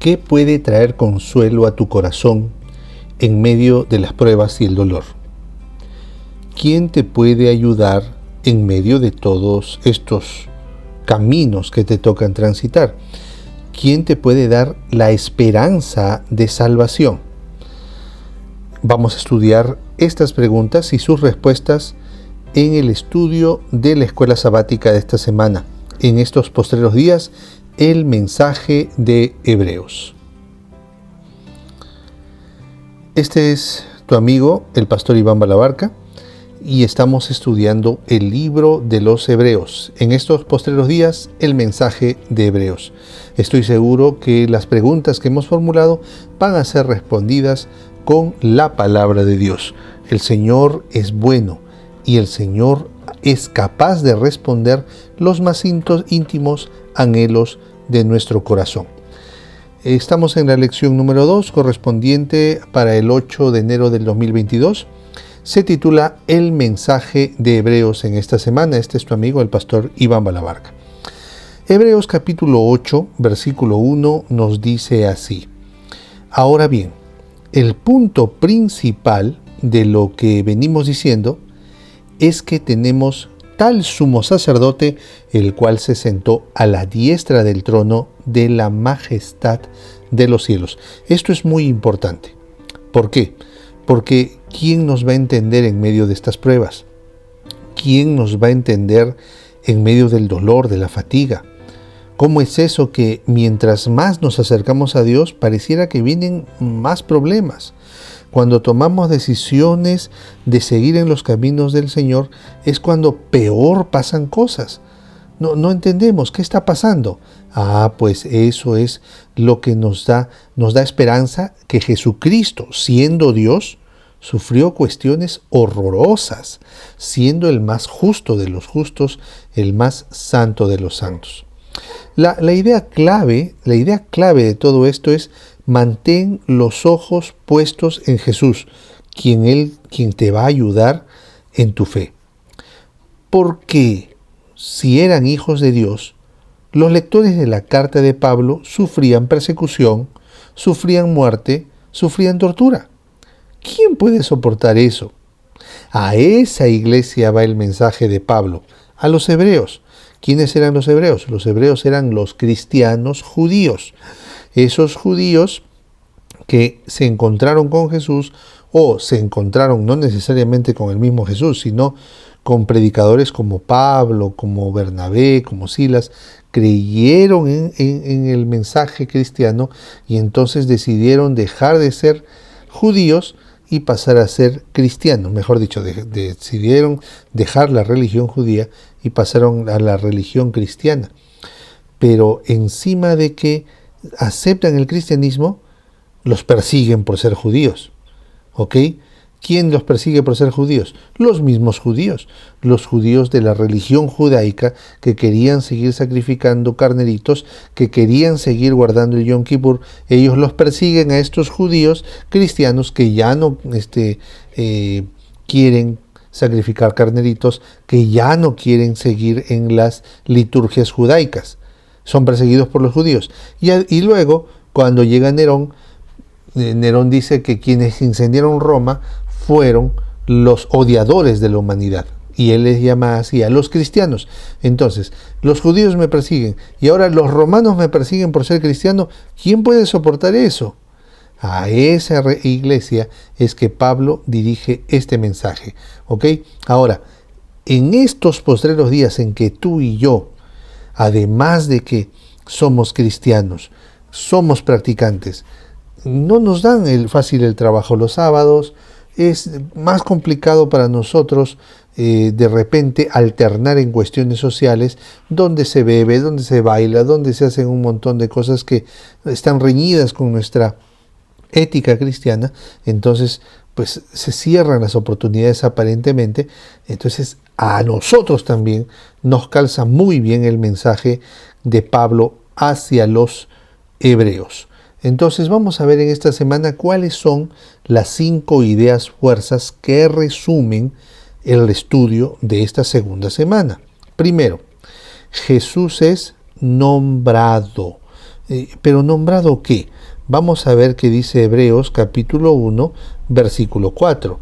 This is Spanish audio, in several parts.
¿Qué puede traer consuelo a tu corazón en medio de las pruebas y el dolor? ¿Quién te puede ayudar en medio de todos estos caminos que te tocan transitar? ¿Quién te puede dar la esperanza de salvación? Vamos a estudiar estas preguntas y sus respuestas en el estudio de la escuela sabática de esta semana. En estos postreros días, el mensaje de Hebreos. Este es tu amigo, el pastor Iván Balabarca, y estamos estudiando el libro de los Hebreos. En estos postreros días, el mensaje de Hebreos. Estoy seguro que las preguntas que hemos formulado van a ser respondidas con la palabra de Dios. El Señor es bueno y el Señor es capaz de responder los más íntimos anhelos de nuestro corazón. Estamos en la lección número 2, correspondiente para el 8 de enero del 2022. Se titula El mensaje de Hebreos en esta semana. Este es tu amigo, el pastor Iván Balabarca. Hebreos capítulo 8, versículo 1 nos dice así: Ahora bien, el punto principal de lo que venimos diciendo es que tenemos tal sumo sacerdote, el cual se sentó a la diestra del trono de la majestad de los cielos. Esto es muy importante. ¿Por qué? Porque ¿quién nos va a entender en medio de estas pruebas? ¿Quién nos va a entender en medio del dolor, de la fatiga? ¿Cómo es eso que mientras más nos acercamos a Dios, pareciera que vienen más problemas? Cuando tomamos decisiones de seguir en los caminos del Señor, es cuando peor pasan cosas. No entendemos qué está pasando. Pues eso es lo que nos da esperanza, que Jesucristo, siendo Dios, sufrió cuestiones horrorosas, siendo el más justo de los justos, el más santo de los santos. La idea clave de todo esto es: mantén los ojos puestos en Jesús, quien te va a ayudar en tu fe. Porque si eran hijos de Dios, los lectores de la carta de Pablo sufrían persecución, sufrían muerte, sufrían tortura. ¿Quién puede soportar eso? A esa iglesia va el mensaje de Pablo, a los hebreos. ¿Quiénes eran los hebreos? Los hebreos eran los cristianos judíos. Esos judíos que se encontraron con Jesús, o se encontraron no necesariamente con el mismo Jesús, sino con predicadores como Pablo, como Bernabé, como Silas, creyeron en el mensaje cristiano y entonces decidieron dejar de ser judíos y pasar a ser cristianos. Mejor dicho, decidieron dejar la religión judía y pasaron a la religión cristiana. Pero encima de que aceptan el cristianismo, los persiguen por ser judíos. ¿Ok? ¿Quién los persigue por ser judíos? Los mismos judíos. Los judíos de la religión judaica que querían seguir sacrificando carneritos, que querían seguir guardando el Yom Kippur. Ellos los persiguen a estos judíos cristianos que ya no quieren sacrificar carneritos, que ya no quieren seguir en las liturgias judaicas. Son perseguidos por los judíos. Y luego, cuando llega Nerón dice que quienes incendiaron Roma fueron los odiadores de la humanidad. Y él les llama así a los cristianos. Entonces, los judíos me persiguen y ahora los romanos me persiguen por ser cristiano. ¿Quién puede soportar eso? A esa iglesia es que Pablo dirige este mensaje. ¿Ok? Ahora, en estos postreros días en que tú y yo, además de que somos cristianos, somos practicantes, no nos dan fácil el trabajo los sábados. Es más complicado para nosotros de repente alternar en cuestiones sociales donde se bebe, donde se baila, donde se hacen un montón de cosas que están reñidas con nuestra ética cristiana. Entonces pues se cierran las oportunidades aparentemente. Entonces a nosotros también nos calza muy bien el mensaje de Pablo hacia los hebreos. Entonces vamos a ver en esta semana cuáles son las 5 ideas fuerzas que resumen el estudio de esta segunda semana. Primero, Jesús es nombrado. ¿Pero nombrado qué? Vamos a ver qué dice Hebreos capítulo 1, versículo 4.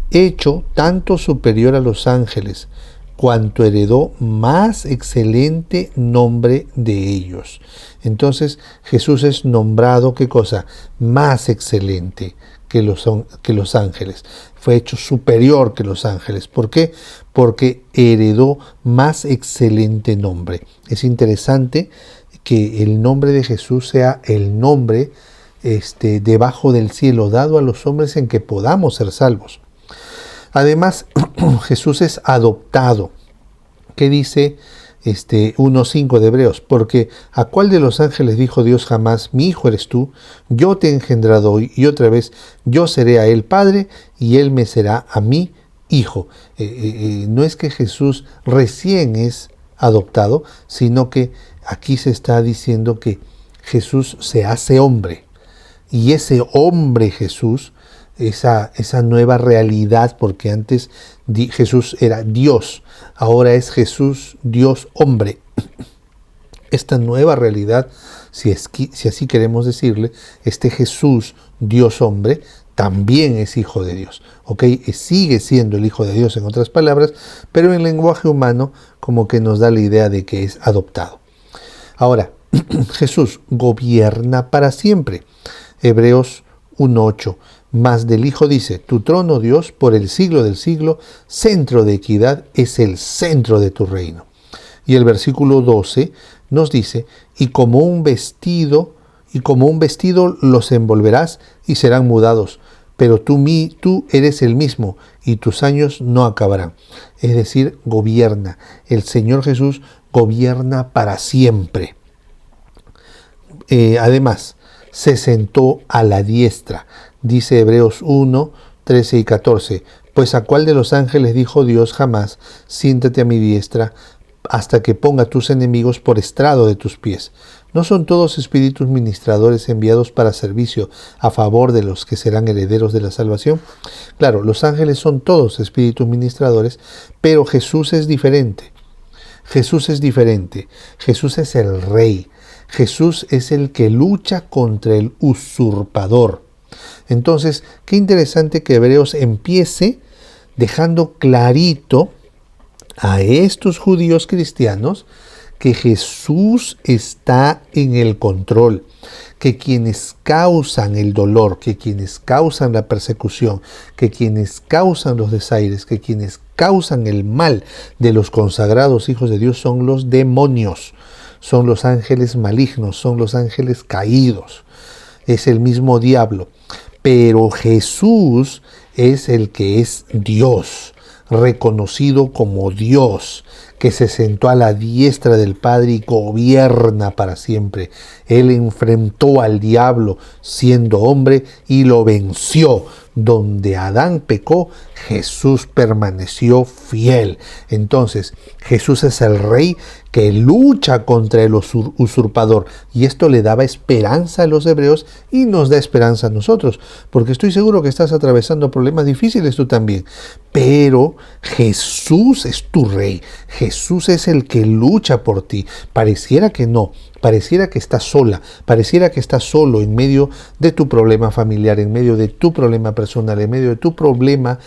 Hecho tanto superior a los ángeles, cuanto heredó más excelente nombre de ellos. Entonces Jesús es nombrado, ¿qué cosa? Más excelente que los ángeles. Fue hecho superior que los ángeles. ¿Por qué? Porque heredó más excelente nombre. Es interesante que el nombre de Jesús sea el nombre debajo del cielo, dado a los hombres en que podamos ser salvos. Además, Jesús es adoptado. ¿Qué dice 1.5 de Hebreos? Porque ¿a cuál de los ángeles dijo Dios jamás, mi hijo eres tú, yo te he engendrado hoy, y otra vez yo seré a él padre, y él me será a mí hijo? No es que Jesús recién es adoptado, sino que aquí se está diciendo que Jesús se hace hombre. Y ese hombre Jesús, esa nueva realidad, porque antes Jesús era Dios, ahora es Jesús, Dios, hombre. Esta nueva realidad, si así queremos decirle, este Jesús, Dios, hombre, también es hijo de Dios. ¿Ok? Sigue siendo el hijo de Dios, en otras palabras, pero en lenguaje humano como que nos da la idea de que es adoptado. Ahora, Jesús gobierna para siempre. Hebreos 1.8. Mas del Hijo dice, tu trono, Dios, por el siglo del siglo, centro de equidad, es el centro de tu reino. Y el versículo 12 nos dice, y como un vestido los envolverás y serán mudados, pero tú eres el mismo y tus años no acabarán. Es decir, gobierna. El Señor Jesús gobierna para siempre. Además, se sentó a la diestra. Dice Hebreos 1, 13 y 14. Pues a cuál de los ángeles dijo Dios jamás, siéntate a mi diestra, hasta que ponga tus enemigos por estrado de tus pies. ¿No son todos espíritus ministradores enviados para servicio a favor de los que serán herederos de la salvación? Claro, los ángeles son todos espíritus ministradores, pero Jesús es diferente. Jesús es diferente. Jesús es el Rey. Jesús es el que lucha contra el usurpador. Entonces, qué interesante que Hebreos empiece dejando clarito a estos judíos cristianos que Jesús está en el control, que quienes causan el dolor, que quienes causan la persecución, que quienes causan los desaires, que quienes causan el mal de los consagrados hijos de Dios son los demonios. Son los ángeles malignos, son los ángeles caídos. Es el mismo diablo. Pero Jesús es el que es Dios, reconocido como Dios, que se sentó a la diestra del Padre y gobierna para siempre. Él enfrentó al diablo siendo hombre y lo venció. Donde Adán pecó, Jesús permaneció fiel. Entonces, Jesús es el Rey que lucha contra el usurpador. Y esto le daba esperanza a los hebreos y nos da esperanza a nosotros. Porque estoy seguro que estás atravesando problemas difíciles tú también. Pero Jesús es tu Rey. Jesús es el que lucha por ti. Pareciera que no. Pareciera que estás sola, pareciera que estás solo en medio de tu problema familiar, en medio de tu problema personal, en medio de tu problema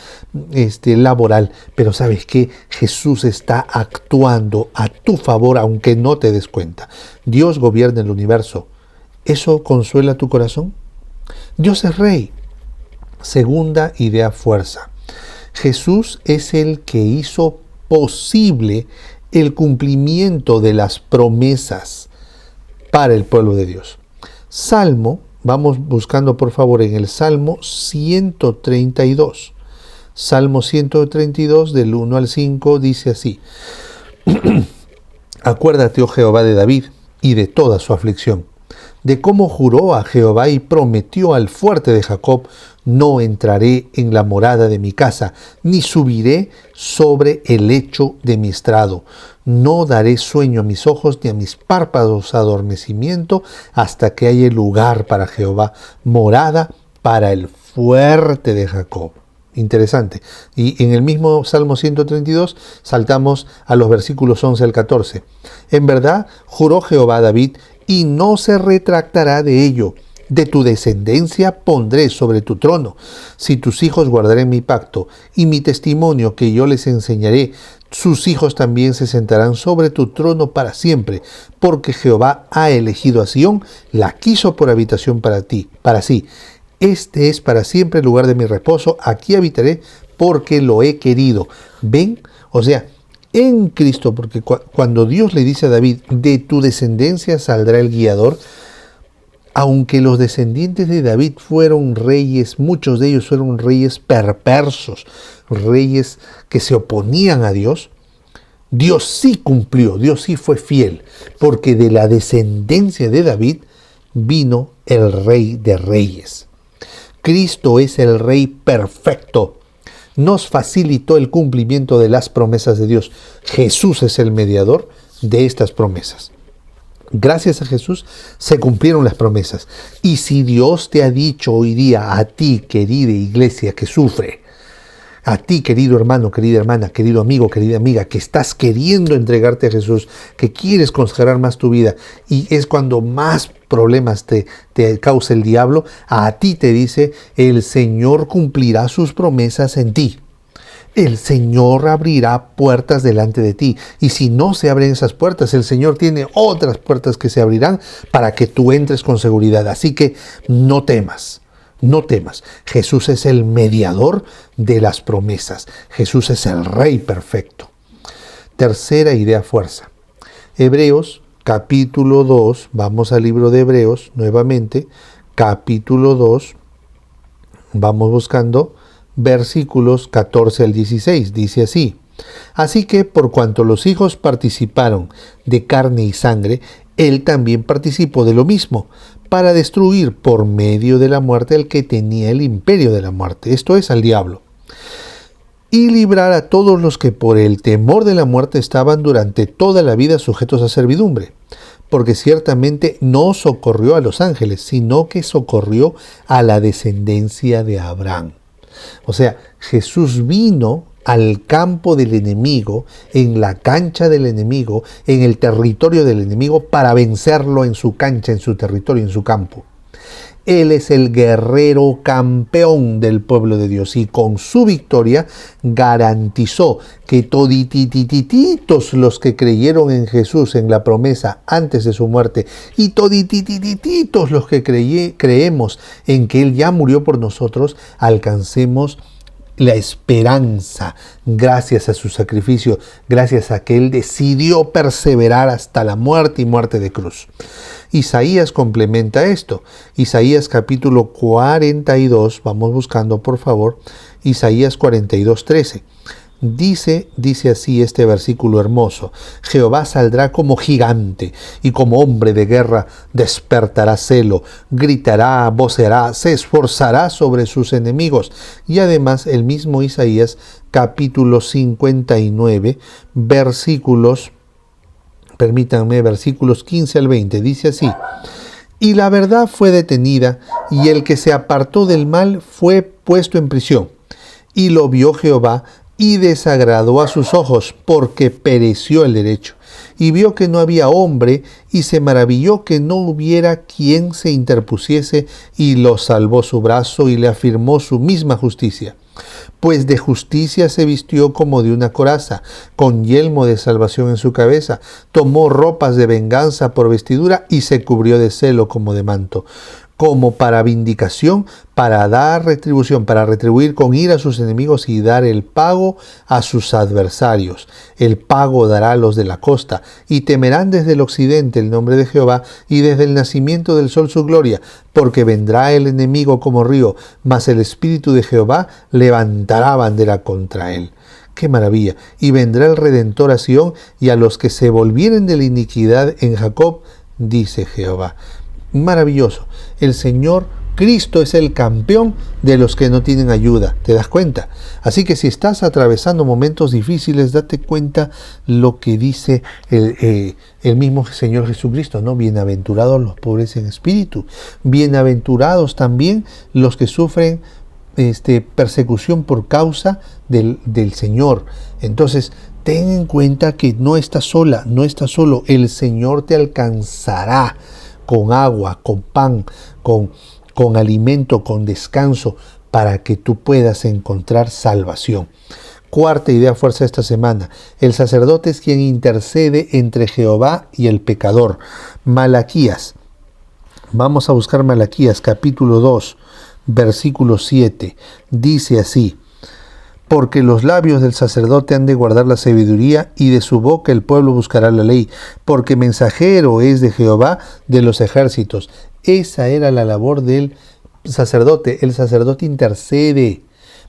laboral. Pero ¿sabes qué? Jesús está actuando a tu favor, aunque no te des cuenta. Dios gobierna el universo. ¿Eso consuela tu corazón? Dios es Rey. Segunda idea, fuerza. Jesús es el que hizo posible el cumplimiento de las promesas para el pueblo de Dios. Salmo, vamos buscando por favor en el Salmo 132. Salmo 132 del 1 al 5 dice así. Acuérdate, oh Jehová, de David y de toda su aflicción, de cómo juró a Jehová y prometió al fuerte de Jacob, no entraré en la morada de mi casa, ni subiré sobre el lecho de mi estrado. No daré sueño a mis ojos, ni a mis párpados adormecimiento, hasta que haya lugar para Jehová, morada para el fuerte de Jacob. Interesante. Y en el mismo Salmo 132 saltamos a los versículos 11 al 14. En verdad, juró Jehová a David y no se retractará de ello. De tu descendencia pondré sobre tu trono. Si tus hijos guardaren mi pacto y mi testimonio que yo les enseñaré, sus hijos también se sentarán sobre tu trono para siempre, porque Jehová ha elegido a Sión, la quiso por habitación para sí. Este es para siempre el lugar de mi reposo, aquí habitaré porque lo he querido. ¿Ven? O sea, en Cristo, porque cuando Dios le dice a David, de tu descendencia saldrá el guiador, aunque los descendientes de David fueron reyes, muchos de ellos fueron reyes perversos, reyes que se oponían a Dios, Dios sí cumplió, Dios sí fue fiel, porque de la descendencia de David vino el Rey de Reyes. Cristo es el Rey perfecto. Nos facilitó el cumplimiento de las promesas de Dios. Jesús es el mediador de estas promesas. Gracias a Jesús se cumplieron las promesas. Y si Dios te ha dicho hoy día a ti, querida iglesia que sufre, a ti, querido hermano, querida hermana, querido amigo, querida amiga, que estás queriendo entregarte a Jesús, que quieres consagrar más tu vida, y es cuando más problemas te causa el diablo, a ti te dice, el Señor cumplirá sus promesas en ti. El Señor abrirá puertas delante de ti. Y si no se abren esas puertas, el Señor tiene otras puertas que se abrirán para que tú entres con seguridad. Así que no temas. No temas, Jesús es el mediador de las promesas. Jesús es el Rey perfecto. Tercera idea fuerza. Hebreos, capítulo 2, vamos al libro de Hebreos nuevamente, capítulo 2, vamos buscando versículos 14 al 16, dice así. Así que por cuanto los hijos participaron de carne y sangre, él también participó de lo mismo, para destruir por medio de la muerte al que tenía el imperio de la muerte, esto es, al diablo, y librar a todos los que por el temor de la muerte estaban durante toda la vida sujetos a servidumbre, porque ciertamente no socorrió a los ángeles, sino que socorrió a la descendencia de Abraham. O sea, Jesús vino al campo del enemigo, en la cancha del enemigo, en el territorio del enemigo, para vencerlo en su cancha, en su territorio, en su campo. Él es el guerrero campeón del pueblo de Dios y con su victoria garantizó que todititititos los que creyeron en Jesús en la promesa antes de su muerte y todititititos los que creemos en que Él ya murió por nosotros, alcancemos la esperanza gracias a su sacrificio, gracias a que Él decidió perseverar hasta la muerte y muerte de cruz. Isaías complementa esto. Isaías capítulo 42, vamos buscando por favor, Isaías 42:13. Dice así este versículo hermoso: Jehová saldrá como gigante y como hombre de guerra despertará celo, gritará, voceará, se esforzará sobre sus enemigos. Y además el mismo Isaías capítulo 59 versículos 15 al 20, dice así: y la verdad fue detenida y el que se apartó del mal fue puesto en prisión, y lo vio Jehová y desagradó a sus ojos, porque pereció el derecho, y vio que no había hombre, y se maravilló que no hubiera quien se interpusiese, y lo salvó su brazo, y le afirmó su misma justicia. Pues de justicia se vistió como de una coraza, con yelmo de salvación en su cabeza, tomó ropas de venganza por vestidura, y se cubrió de celo como de manto, como para vindicación, para dar retribución, para retribuir con ira a sus enemigos y dar el pago a sus adversarios. El pago dará a los de la costa, y temerán desde el occidente el nombre de Jehová, y desde el nacimiento del sol su gloria, porque vendrá el enemigo como río, mas el Espíritu de Jehová levantará bandera contra él. ¡Qué maravilla! Y vendrá el Redentor a Sión, y a los que se volvieren de la iniquidad en Jacob, dice Jehová. Maravilloso. El Señor Cristo es el campeón de los que no tienen ayuda. ¿Te das cuenta? Así que si estás atravesando momentos difíciles, date cuenta lo que dice el mismo Señor Jesucristo, ¿no? Bienaventurados los pobres en espíritu. Bienaventurados también los que sufren persecución por causa del Señor. Entonces, Ten en cuenta que no estás sola, no estás solo. El Señor te alcanzará con agua, con pan, con alimento, con descanso, para que tú puedas encontrar salvación. Cuarta idea fuerza de esta semana. El sacerdote es quien intercede entre Jehová y el pecador. Malaquías. Vamos a buscar Malaquías capítulo 2, versículo 7. Dice así: porque los labios del sacerdote han de guardar la sabiduría, y de su boca el pueblo buscará la ley, porque mensajero es de Jehová de los ejércitos. Esa era la labor del sacerdote. El sacerdote intercede,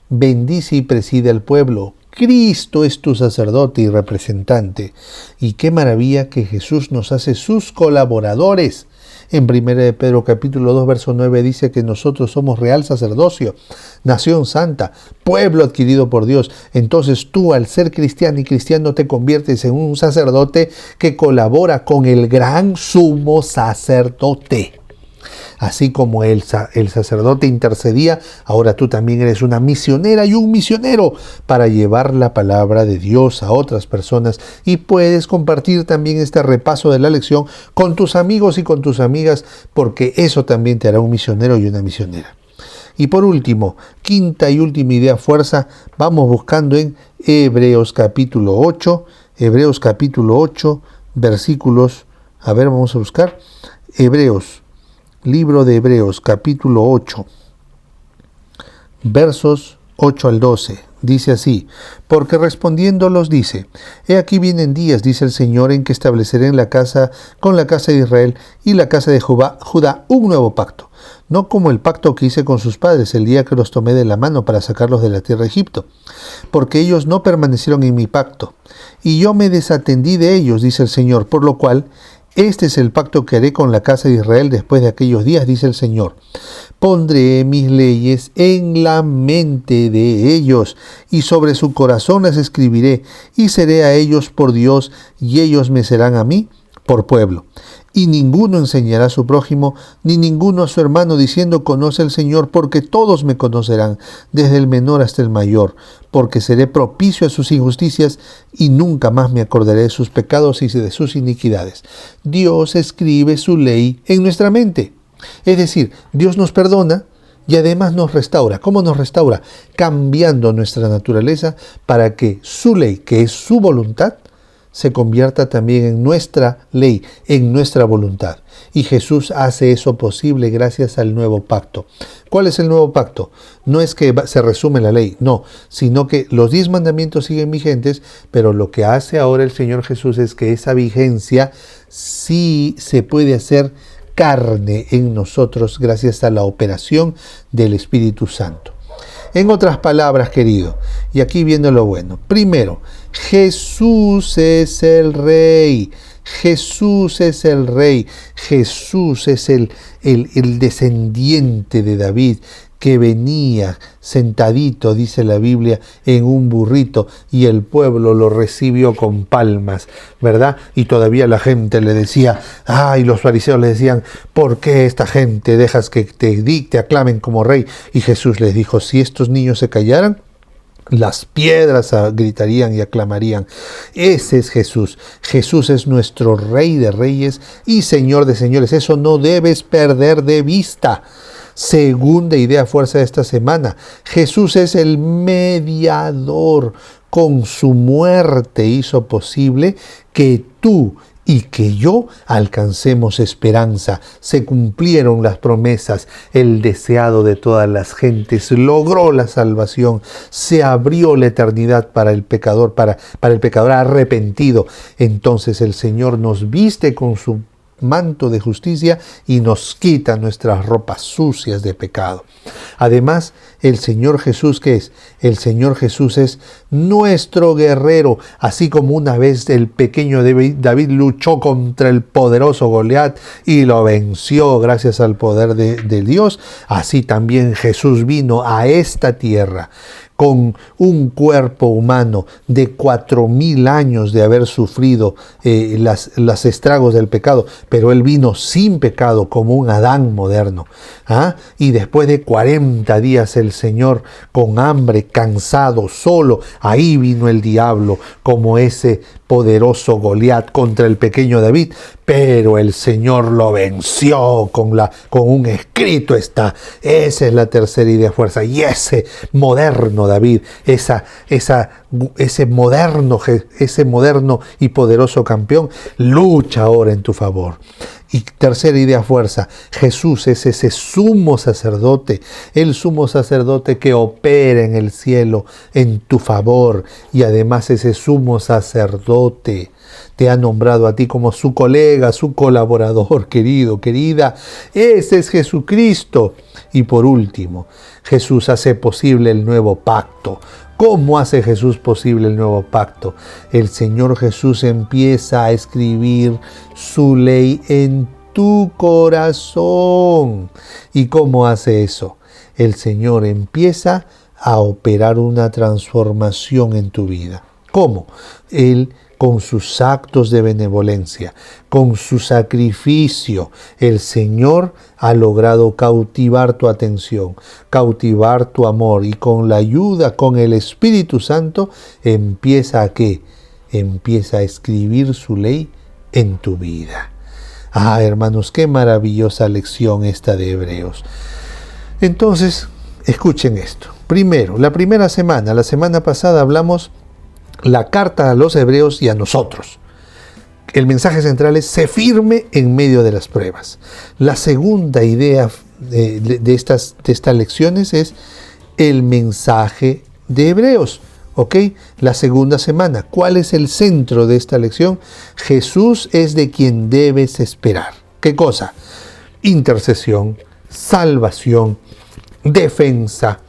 bendice y preside al pueblo. Cristo es tu sacerdote y representante. Y qué maravilla que Jesús nos hace sus colaboradores. En 1 de Pedro capítulo 2 verso 9 dice que nosotros somos real sacerdocio, nación santa, pueblo adquirido por Dios. Entonces tú, al ser cristiano y cristiano, te conviertes en un sacerdote que colabora con el gran sumo sacerdote. Así como el sacerdote intercedía, ahora tú también eres una misionera y un misionero para llevar la palabra de Dios a otras personas, y puedes compartir también este repaso de la lección con tus amigos y con tus amigas, porque eso también te hará un misionero y una misionera. Y por último, quinta y última idea fuerza, vamos buscando en Hebreos capítulo 8, versículos, vamos a buscar, Libro de Hebreos, capítulo 8, versos 8 al 12. Dice así: porque respondiéndolos dice: he aquí vienen días, dice el Señor, en que estableceré con la casa de Israel y la casa de Judá un nuevo pacto, no como el pacto que hice con sus padres el día que los tomé de la mano para sacarlos de la tierra de Egipto, porque ellos no permanecieron en mi pacto, y yo me desatendí de ellos, dice el Señor, por lo cual este es el pacto que haré con la casa de Israel después de aquellos días, dice el Señor. Pondré mis leyes en la mente de ellos, y sobre su corazón las escribiré, y seré a ellos por Dios, y ellos me serán a mí por pueblo. Y ninguno enseñará a su prójimo, ni ninguno a su hermano, diciendo: conoce al Señor, porque todos me conocerán, desde el menor hasta el mayor, porque seré propicio a sus injusticias, y nunca más me acordaré de sus pecados y de sus iniquidades. Dios escribe su ley en nuestra mente. Es decir, Dios nos perdona y además nos restaura. ¿Cómo nos restaura? Cambiando nuestra naturaleza para que su ley, que es su voluntad, se convierta también en nuestra ley, en nuestra voluntad. Y Jesús hace eso posible gracias al nuevo pacto. ¿Cuál es el nuevo pacto? No es que se resume la ley, no, sino que los 10 mandamientos siguen vigentes, pero lo que hace ahora el Señor Jesús es que esa vigencia sí se puede hacer carne en nosotros gracias a la operación del Espíritu Santo. En otras palabras, querido, y aquí viendo lo bueno. Primero, Jesús es el Rey. Jesús es el Rey. Jesús es el descendiente de David, que venía sentadito, dice la Biblia, en un burrito, y el pueblo lo recibió con palmas, ¿verdad? Y todavía la gente le decía, y los fariseos le decían: ¿por qué esta gente dejas que te aclamen como rey? Y Jesús les dijo: si estos niños se callaran, las piedras gritarían y aclamarían. Ese es Jesús. Jesús es nuestro Rey de reyes y Señor de señores. Eso no debes perder de vista. Segunda idea fuerza de esta semana. Jesús es el mediador. Con su muerte hizo posible que tú y que yo alcancemos esperanza. Se cumplieron las promesas. El deseado de todas las gentes logró la salvación. Se abrió la eternidad para el pecador, para el pecador arrepentido. Entonces el Señor nos viste con su manto de justicia y nos quita nuestras ropas sucias de pecado. Además, el Señor Jesús, ¿qué es? El Señor Jesús es nuestro guerrero, así como una vez el pequeño David luchó contra el poderoso Goliat y lo venció gracias al poder de Dios. Así también Jesús vino a esta tierra con un cuerpo humano de 4000 años de haber sufrido los estragos del pecado, pero Él vino sin pecado como un Adán moderno. Y después de 40 días el Señor, con hambre, cansado, solo, ahí vino el diablo como ese poderoso Goliat contra el pequeño David, pero el Señor lo venció con un escrito está. Esa es la tercera idea fuerza. Y ese moderno David, ese moderno y poderoso campeón, lucha ahora en tu favor. Y tercera idea fuerza, Jesús es ese sumo sacerdote, el sumo sacerdote que opera en el cielo en tu favor, y además ese sumo sacerdote te ha nombrado a ti como su colega, su colaborador, querido, querida. Ese es Jesucristo. Y por último, Jesús hace posible el nuevo pacto. ¿Cómo hace Jesús posible el nuevo pacto? El Señor Jesús empieza a escribir su ley en tu corazón. ¿Y cómo hace eso? El Señor empieza a operar una transformación en tu vida. ¿Cómo? Él, con sus actos de benevolencia, con su sacrificio, el Señor ha logrado cautivar tu atención, cautivar tu amor, y con la ayuda, con el Espíritu Santo, empieza a ¿qué? Empieza a escribir su ley en tu vida. Hermanos, qué maravillosa lección esta de Hebreos. Entonces, escuchen esto. Primero, la semana pasada hablamos la carta a los hebreos y a nosotros. El mensaje central es: sé firme en medio de las pruebas. La segunda idea de estas lecciones es el mensaje de Hebreos. ¿Ok? La segunda semana. ¿Cuál es el centro de esta lección? Jesús es de quien debes esperar. ¿Qué cosa? Intercesión, salvación, defensa,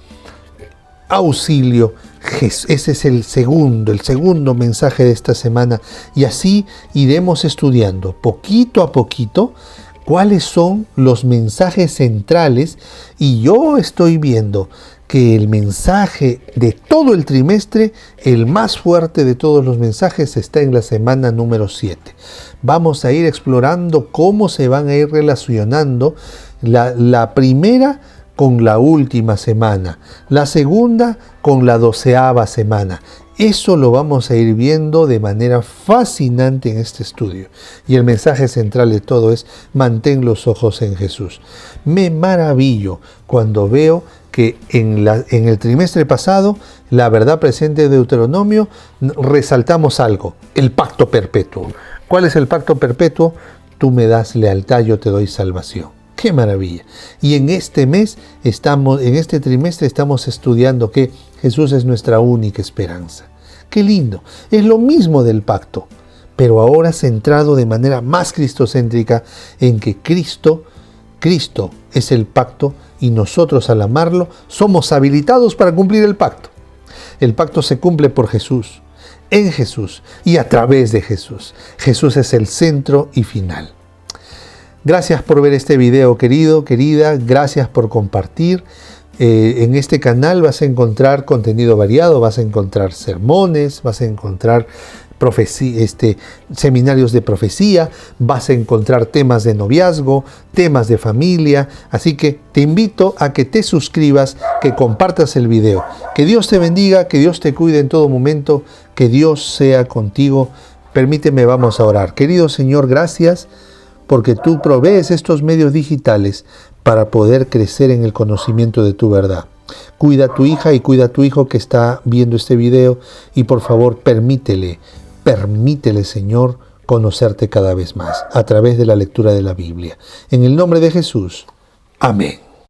auxilio. Ese es el segundo mensaje de esta semana, y así iremos estudiando poquito a poquito cuáles son los mensajes centrales, y yo estoy viendo que el mensaje de todo el trimestre, el más fuerte de todos los mensajes, está en la semana número 7. Vamos a ir explorando cómo se van a ir relacionando la primera con la última semana, la segunda con la 12ª semana. Eso lo vamos a ir viendo de manera fascinante en este estudio. Y el mensaje central de todo es: mantén los ojos en Jesús. Me maravillo cuando veo que en el trimestre pasado, la verdad presente de Deuteronomio, resaltamos algo: el pacto perpetuo. ¿Cuál es el pacto perpetuo? Tú me das lealtad, yo te doy salvación. ¡Qué maravilla! Y en este trimestre estamos estudiando que Jesús es nuestra única esperanza. ¡Qué lindo! Es lo mismo del pacto, pero ahora centrado de manera más cristocéntrica en que Cristo es el pacto, y nosotros, al amarlo, somos habilitados para cumplir el pacto. El pacto se cumple por Jesús, en Jesús y a través de Jesús. Jesús es el centro y final. Gracias por ver este video, querido, querida. Gracias por compartir. En este canal vas a encontrar contenido variado. Vas a encontrar sermones, vas a encontrar seminarios de profecía, vas a encontrar temas de noviazgo, temas de familia. Así que te invito a que te suscribas, que compartas el video. Que Dios te bendiga, que Dios te cuide en todo momento, que Dios sea contigo. Permíteme, vamos a orar. Querido Señor, gracias porque tú provees estos medios digitales para poder crecer en el conocimiento de tu verdad. Cuida a tu hija y cuida a tu hijo que está viendo este video, y por favor permítele, Señor, conocerte cada vez más a través de la lectura de la Biblia. En el nombre de Jesús. Amén.